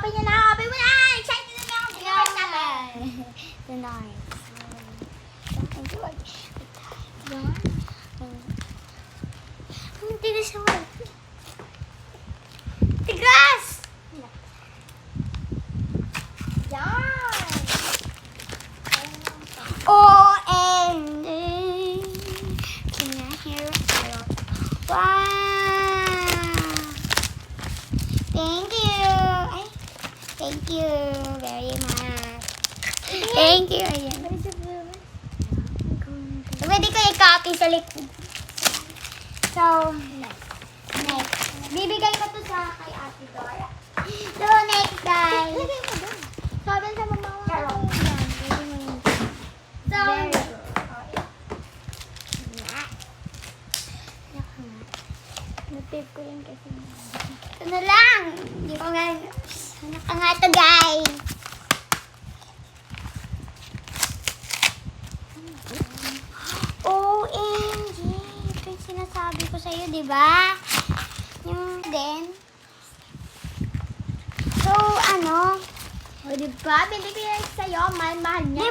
Open nyo na! Open mo na! Excited na ako! Viewers natin! Tonight. Ang tigas naman. Tigas! Yan! O-N-A. Can I hear it? Wow! Thank you! Ay, thank you very much. Thank you. Ayan. Pwede ko i-copy sa likod. So, next. Bibigay ko to sa kay Ate Dora. So, next guys. Lagay mo doon. Sabi sa mama ko. Carol. So, na-tape ko yan kasi. Ito na lang. Hindi ko nga. Ano ka nga ito guys? OMG. Ito yung sinasabi ko sa'yo, di ba? Yung din. So, ano? o diba? Binili yan sa'yo. Mahal niya.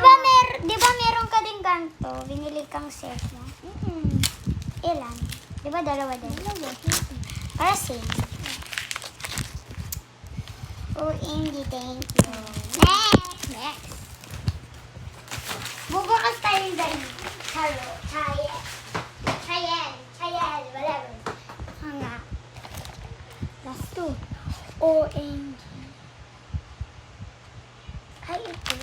Di ba meron ka din ganito? Binili kang set mo? Ilan? Di ba dalawa din? Para same. OMG, thank you. Next. Bubukas tayo guys. Hello. Chayen. Whatever. Hanga. Last two. OMG. Ay, ito.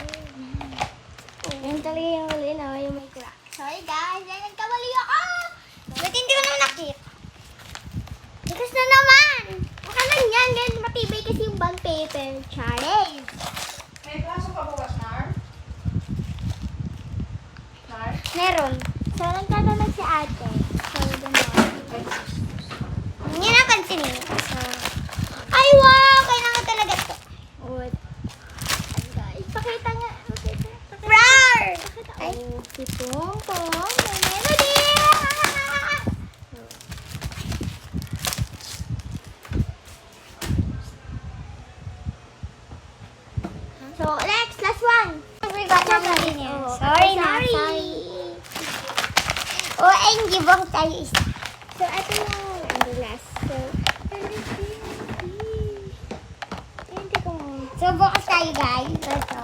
Yan talaga yung huli na yung may crack. Sorry guys, nagkamali ako. Ba't hindi ko naman nakita? Tigas na naman. Baka lang yan. Ganyan matibay kasi yung bond paper. Charlie. May kaso ka ba, Nar? Nar? Meron. So, nagtatanong si ate. So, gano'n. Hindi na pansinin. So, ay wow! Kailangan talaga to. What? Guys, pakita nga. Rar! Ay, si Pongpong. May melody! So, next, last one. We got naman din yun. Sorry na. Sorry. Sorry. OMG, bukas tayo isa. So, ito na ang last. So, So, bukas tayo guys. Let's go.